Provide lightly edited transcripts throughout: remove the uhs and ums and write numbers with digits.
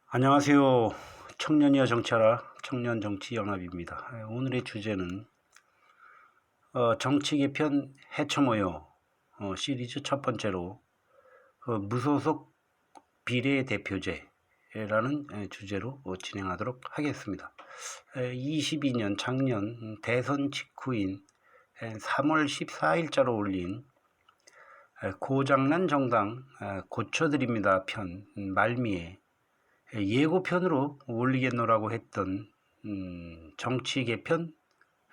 안녕하세요. 청년이여 정치하라 청년정치연합입니다. 오늘의 주제는 정치 개편 해쳐 모여 시리즈 첫 번째로 무소속 비례대표제라는 주제로 진행하도록 하겠습니다. 22년 작년 대선 직후인 3월 14일자로 올린 고장난 정당 고쳐드립니다 편 말미에 예고편으로 올리겠노라고 했던 정치 개편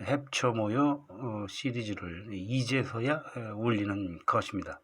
해쳐 모여 시리즈를 이제서야 올리는 것입니다.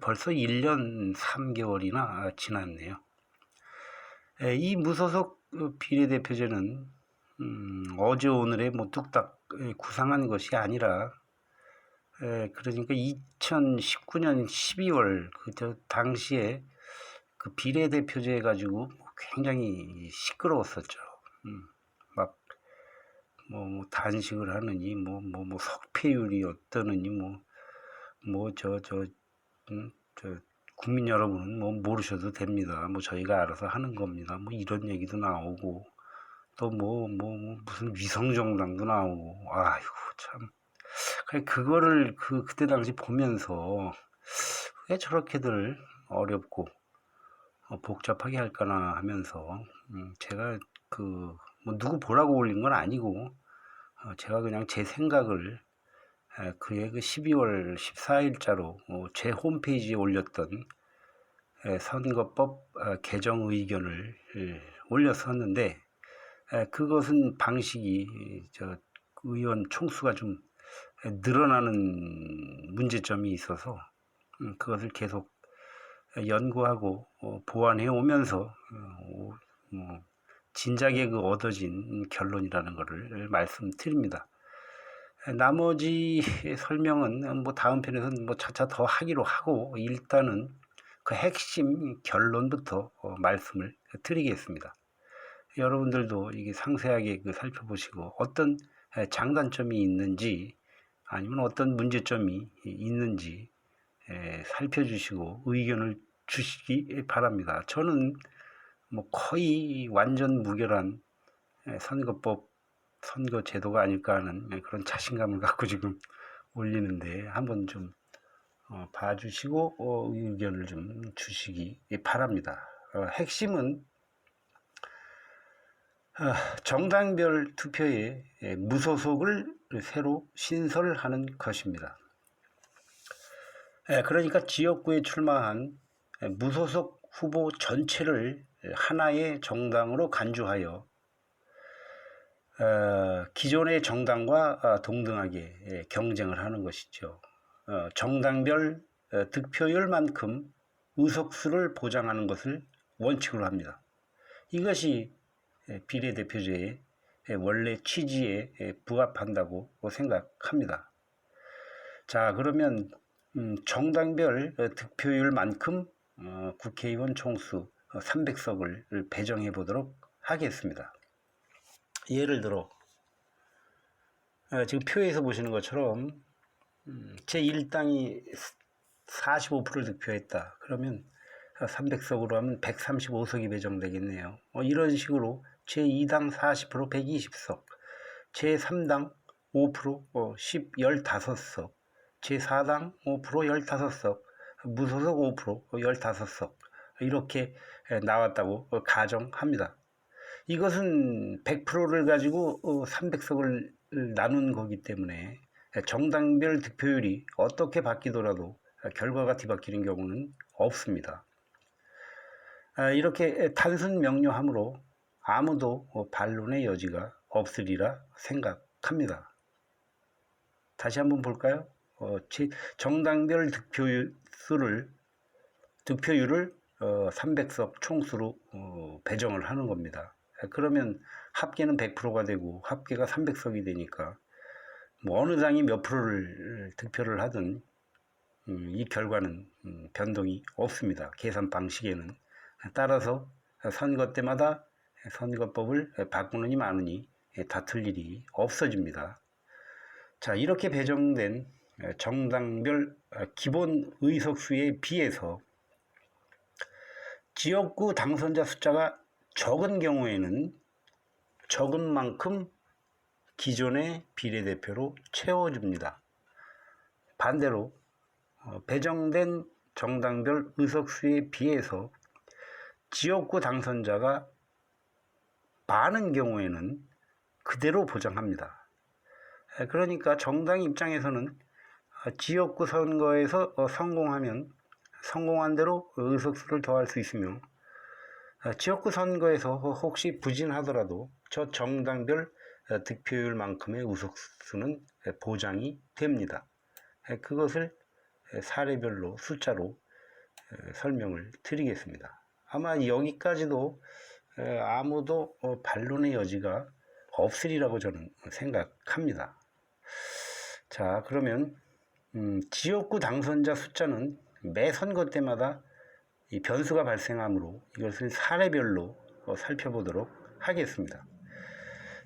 벌써 1년 3개월이나 지났네요. 이 무소속 비례대표제는 어제 오늘에 뭐 뚝딱 구상한 것이 아니라 그러니까 2019년 12월 그 당시에 그 비례대표제 가지고 굉장히 시끄러웠었죠. 막 단식을 하느니 석패율이 어떠느니 국민 여러분은 모르셔도 됩니다. 저희가 알아서 하는 겁니다. 이런 얘기도 나오고 또 무슨 위성정당도 나오고 아이고 참 그거를 그때 당시 보면서 왜 저렇게들 어렵고 복잡하게 할까나 하면서 제가 누구 보라고 올린 건 아니고 제가 그냥 제 생각을 그해 12월 14일자로 제 홈페이지에 올렸던 선거법 개정 의견을 올렸었는데 그것은 방식이 의원 총수가 좀 늘어나는 문제점이 있어서 그것을 계속 연구하고 보완해 오면서 진작에 얻어진 결론이라는 것을 말씀드립니다. 나머지 설명은 다음 편에서는 차차 더 하기로 하고 일단은 그 핵심 결론부터 말씀을 드리겠습니다. 여러분들도 이게 상세하게 살펴보시고 어떤 장단점이 있는지 아니면 어떤 문제점이 있는지 살펴주시고 의견을 주시기 바랍니다. 저는 거의 완전 무결한 선거법, 선거제도가 아닐까 하는 그런 자신감을 갖고 지금 올리는데 한번 좀 봐주시고 의견을 좀 주시기 바랍니다. 핵심은 정당별 투표에 무소속을 새로 신설하는 것입니다. 그러니까 지역구에 출마한 무소속 후보 전체를 하나의 정당으로 간주하여 기존의 정당과 동등하게 경쟁을 하는 것이죠. 정당별 득표율만큼 의석수를 보장하는 것을 원칙으로 합니다. 이것이 비례대표제의 원래 취지에 부합한다고 생각합니다. 자, 그러면 정당별 득표율만큼 국회의원 총수 300석을 배정해 보도록 하겠습니다. 예를 들어 지금 표에서 보시는 것처럼 제1당이 45%를 득표했다. 그러면 300석으로 하면 135석이 배정되겠네요. 이런 식으로 제2당 40% 120석, 제3당 5% 15석, 제4당 5% 15석, 무소속 5% 15석 이렇게 나왔다고 가정합니다. 이것은 100%를 가지고 300석을 나눈 거기 때문에 정당별 득표율이 어떻게 바뀌더라도 결과가 뒤바뀌는 경우는 없습니다. 이렇게 단순 명료함으로 아무도 반론의 여지가 없으리라 생각합니다. 다시 한번 볼까요? 정당별 득표율을 300석 총수로 배정을 하는 겁니다. 그러면 합계는 100%가 되고 합계가 300석이 되니까 어느 당이 몇 프로를 득표를 하든 이 결과는 변동이 없습니다. 계산 방식에는. 따라서 선거 때마다 선거법을 바꾸느니 마느니 다툴 일이 없어집니다. 자, 이렇게 배정된 정당별 기본 의석수에 비해서 지역구 당선자 숫자가 적은 경우에는 적은 만큼 기존의 비례대표로 채워줍니다. 반대로 배정된 정당별 의석수에 비해서 지역구 당선자가 많은 경우에는 그대로 보장합니다. 그러니까 정당 입장에서는 지역구 선거에서 성공하면 성공한 대로 의석수를 더할 수 있으며, 지역구 선거에서 혹시 부진하더라도 저 정당별 득표율만큼의 의석수는 보장이 됩니다. 그것을 사례별로 숫자로 설명을 드리겠습니다. 아마 여기까지도 아무도 반론의 여지가 없으리라고 저는 생각합니다. 자, 그러면 지역구 당선자 숫자는 매 선거 때마다 이 변수가 발생하므로 이것을 사례별로 살펴보도록 하겠습니다.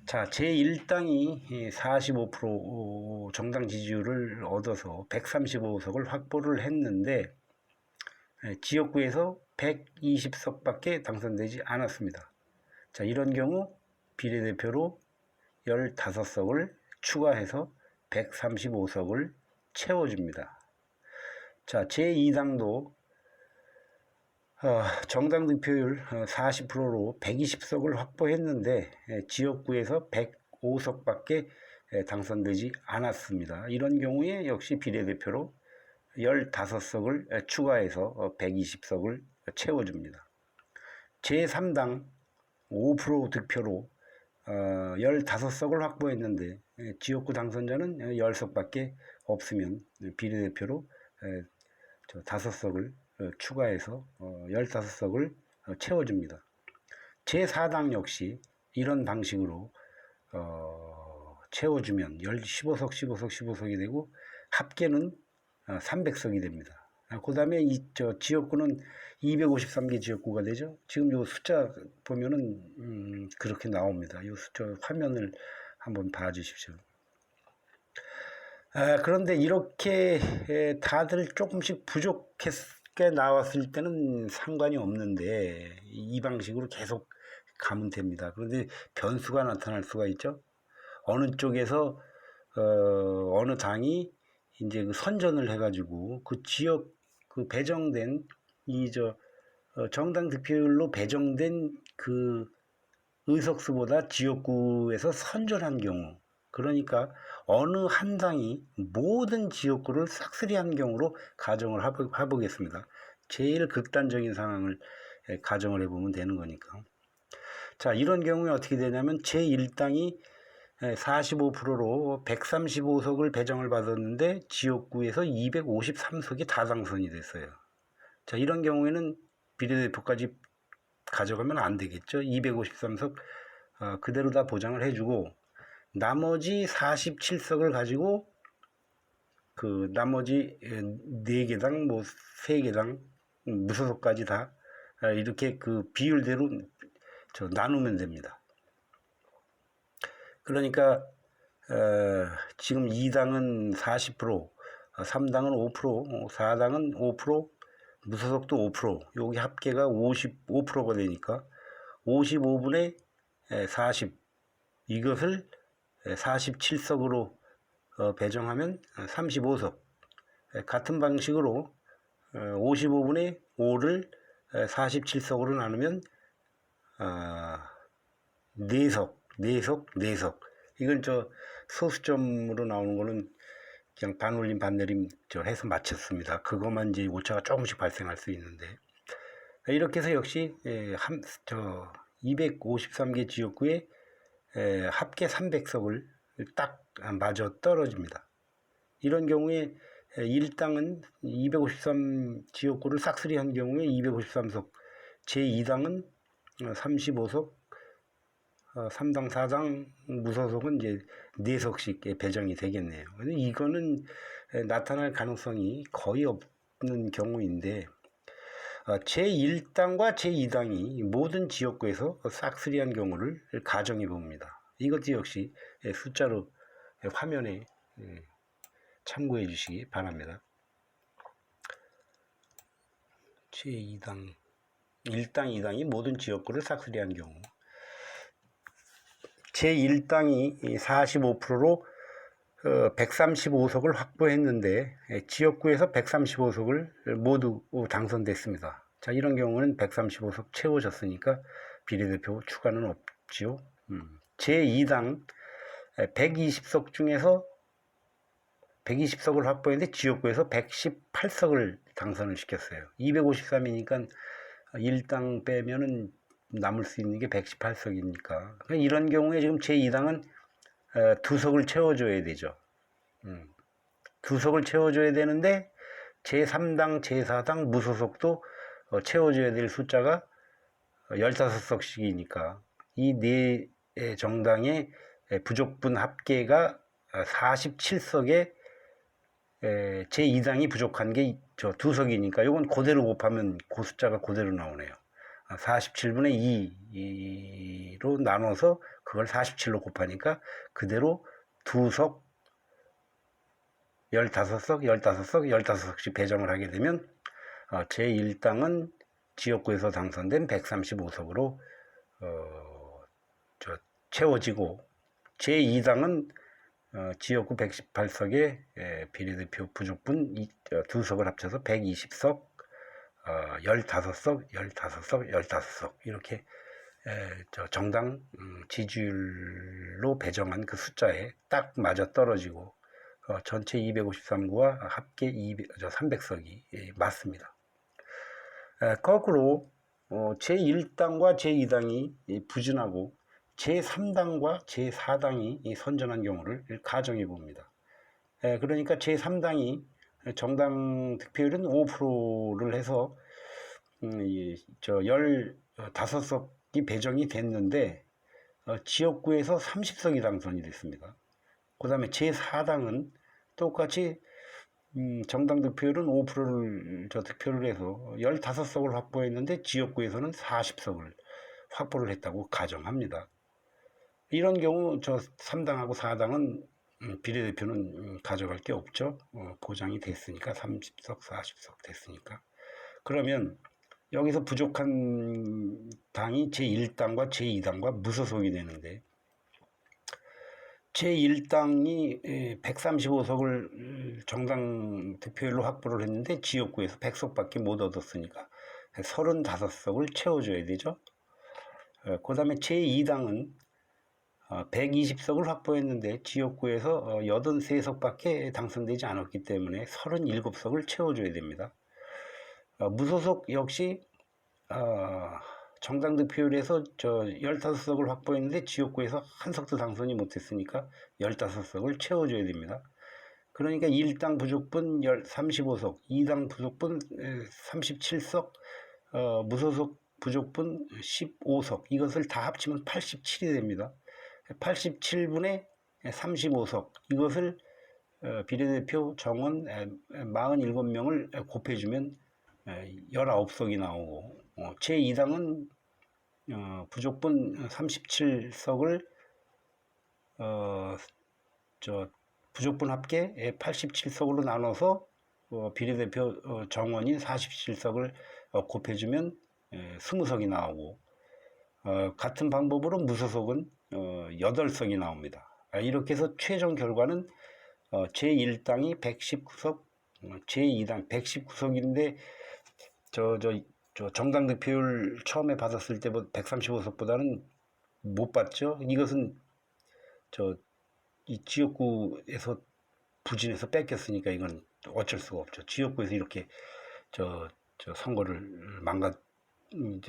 자, 제1당이 45% 정당 지지율을 얻어서 135석을 확보를 했는데 지역구에서 120석밖에 당선되지 않았습니다. 자, 이런 경우 비례대표로 15석을 추가해서 135석을 채워줍니다. 자, 제2당도 정당 득표율 40%로 120석을 확보했는데 지역구에서 105석밖에 당선되지 않았습니다. 이런 경우에 역시 비례대표로 15석을 추가해서 120석을 채워줍니다. 제3당 5% 득표로 15석을 확보했는데 지역구 당선자는 10석밖에 없으면 비례대표로 5석을 추가해서 15석을 채워줍니다. 제4당 역시 이런 방식으로 채워주면 15석, 15석, 15석이 되고 합계는 300석이 됩니다. 그 다음에 지역구는 253개 지역구가 되죠. 지금 요 숫자 보면은 그렇게 나옵니다. 요 숫자 화면을 한번 봐주십시오. 그런데 이렇게 다들 조금씩 부족하게 나왔을 때는 상관이 없는데 이 방식으로 계속 가면 됩니다. 그런데 변수가 나타날 수가 있죠. 어느 쪽에서 어느 당이 이제 그 선전을 해가지고 그 지역 그 배정된 정당 득표율로 배정된 그 의석수보다 지역구에서 선전한 경우, 그러니까 어느 한 당이 모든 지역구를 싹쓸이한 경우로 가정을 해보겠습니다. 제일 극단적인 상황을 가정을 해보면 되는 거니까. 자, 이런 경우에 어떻게 되냐면 제1당이 45%로 135석을 배정을 받았는데 지역구에서 253석이 다 당선이 됐어요. 자, 이런 경우에는 비례대표까지 가져가면 안 되겠죠. 253석 그대로 다 보장을 해주고 나머지 47석을 가지고 그 나머지 4개당 뭐 3개당 무소속까지 다 이렇게 그 비율대로 나누면 됩니다. 그러니까 지금 2당은 40%, 3당은 5%, 4당은 5%, 무소속도 5%, 여기 합계가 55%가 되니까 55분의 40, 이것을 47석으로 배정하면 35석. 같은 방식으로 55분의 5를 47석으로 나누면 4석. 이건 소수점으로 나오는 거는 그냥 반올림 반내림 해서 맞췄습니다. 그것만 이제 오차가 조금씩 발생할 수 있는데, 이렇게 해서 역시 253개 지역구에 합계 300석을 딱 맞아 떨어집니다. 이런 경우에 1당은 253 지역구를 싹쓸이 한 경우에 253석, 제2당은 35석, 3당, 4당 무소속은 이제 4석씩 배정이 되겠네요. 근데 이거는 나타날 가능성이 거의 없는 경우인데, 제1당과 제2당이 모든 지역구에서 싹쓸이한 경우를 가정해 봅니다. 이것도 역시 숫자로 화면에 참고해 주시기 바랍니다. 제2당 1당, 2당이 모든 지역구를 싹쓸이한 경우, 제1당이 45%로 135석을 확보했는데 지역구에서 135석을 모두 당선됐습니다. 자, 이런 경우는 135석 채워졌으니까 비례대표 추가는 없지요. 제2당 120석 중에서 120석을 확보했는데 지역구에서 118석을 당선을 시켰어요. 253이니까 1당 빼면은 남을 수 있는 게 118석이니까 이런 경우에 지금 제2당은 2석을 채워줘야 되죠. 2석을 채워줘야 되는데 제3당, 제4당 무소속도 채워줘야 될 숫자가 15석씩이니까 이 네 정당의 부족분 합계가 47석에 제2당이 부족한 게 저 2석이니까 이건 그대로 곱하면 그 숫자가 그대로 나오네요. 47분의 2로 나눠서 그걸 47로 곱하니까 그대로 2석, 15석, 15석, 15석씩 배정을 하게 되면 제1당은 지역구에서 당선된 135석으로 채워지고 제2당은 지역구 118석에 비례대표 부족분 2석을 합쳐서 120석, 15석, 15석, 15석 이렇게 정당 지지율로 배정한 그 숫자에 딱 맞아 떨어지고 전체 253구와 합계 300석이 맞습니다. 거꾸로 제1당과 제2당이 부진하고 제3당과 제4당이 선전한 경우를 가정해 봅니다. 그러니까 제3당이 정당 득표율은 5%를 해서 15석이 배정이 됐는데 지역구에서 30석이 당선이 됐습니다. 그 다음에 제4당은 똑같이 정당 득표율은 5%를 득표를 해서 15석을 확보했는데 지역구에서는 40석을 확보를 했다고 가정합니다. 이런 경우 3당하고 4당은 비례대표는 가져갈 게 없죠. 보장이 됐으니까 30석, 40석 됐으니까. 그러면 여기서 부족한 당이 제1당과 제2당과 무소속이 되는데 제1당이 135석을 정당 득표율로 확보를 했는데 지역구에서 100석밖에 못 얻었으니까 35석을 채워줘야 되죠. 그 다음에 제2당은 120석을 확보했는데 지역구에서 83석밖에 당선되지 않았기 때문에 37석을 채워줘야 됩니다. 무소속 역시 정당 득표율에서 15석을 확보했는데 지역구에서 한 석도 당선이 못했으니까 15석을 채워줘야 됩니다. 그러니까 1당 부족분 35석, 2당 부족분 37석, 무소속 부족분 15석 이것을 다 합치면 87이 됩니다. 87분의 35석 이것을 비례대표 정원 47명을 곱해주면 19석이 나오고 제2당은 부족분 37석을 부족분 합계 87석으로 나눠서 비례대표 정원인 47석을 곱해주면 20석이 나오고 같은 방법으로 무소속은 8석이 나옵니다. 이렇게 해서 최종 결과는 제1당이 119석, 제2당 119석인데 정당 득표율 처음에 받았을 때 135석보다는 못 받죠. 이것은 이 지역구에서 부진해서 뺏겼으니까 이건 어쩔 수가 없죠. 지역구에서 이렇게 선거를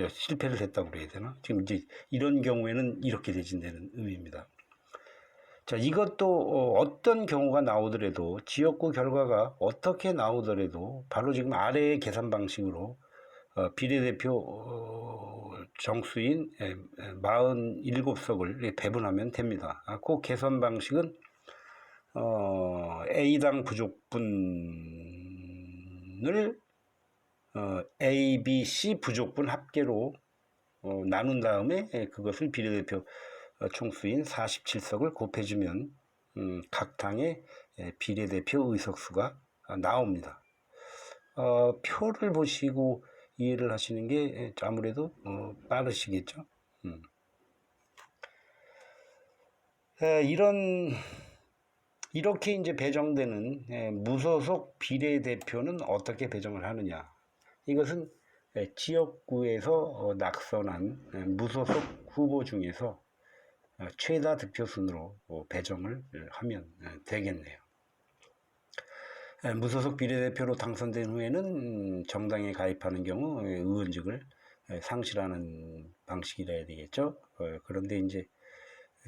실패를 했다고 그래야 되나? 지금 이제 이런 경우에는 이렇게 대진되는 의미입니다. 자, 이것도 어떤 경우가 나오더라도 지역구 결과가 어떻게 나오더라도 바로 지금 아래의 계산 방식으로 비례대표 정수인 47석을 배분하면 됩니다. 그 계산 방식은 A당 부족분을 A, B, C 부족분 합계로 나눈 다음에 그것을 비례대표 총수인 47석을 곱해주면 각 당의 비례대표 의석수가 나옵니다. 표를 보시고 이해를 하시는 게 아무래도 빠르시겠죠. 이렇게 이제 배정되는 무소속 비례대표는 어떻게 배정을 하느냐. 이것은 지역구에서 낙선한 무소속 후보 중에서 최다 득표순으로 배정을 하면 되겠네요. 무소속 비례대표로 당선된 후에는 정당에 가입하는 경우 의원직을 상실하는 방식이라 해야 되겠죠. 그런데 이제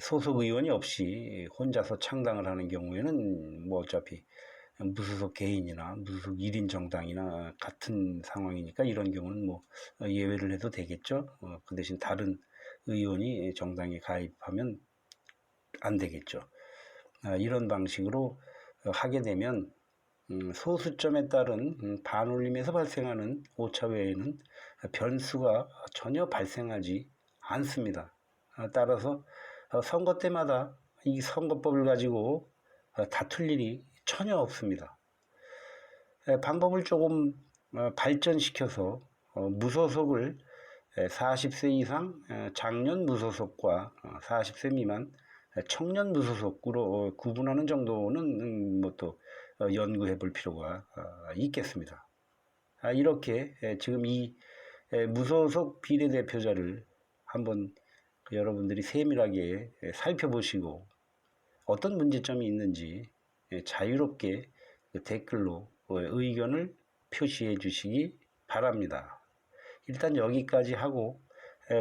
소속 의원이 없이 혼자서 창당을 하는 경우에는 뭐 어차피 무소속 개인이나 무소속 1인 정당이나 같은 상황이니까 이런 경우는 뭐 예외를 해도 되겠죠. 그 대신 다른 의원이 정당에 가입하면 안 되겠죠. 이런 방식으로 하게 되면 소수점에 따른 반올림에서 발생하는 오차 외에는 변수가 전혀 발생하지 않습니다. 따라서 선거 때마다 이 선거법을 가지고 다툴 일이 전혀 없습니다. 방법을 조금 발전시켜서 무소속을 40세 이상 장년 무소속과 40세 미만 청년 무소속으로 구분하는 정도는 뭐 또 연구해 볼 필요가 있겠습니다. 이렇게 지금 이 무소속 비례대표자를 한번 여러분들이 세밀하게 살펴보시고 어떤 문제점이 있는지 자유롭게 댓글로 의견을 표시해 주시기 바랍니다. 일단 여기까지 하고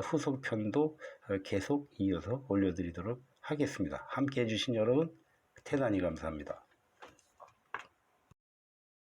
후속편도 계속 이어서 올려드리도록 하겠습니다. 함께 해주신 여러분 대단히 감사합니다.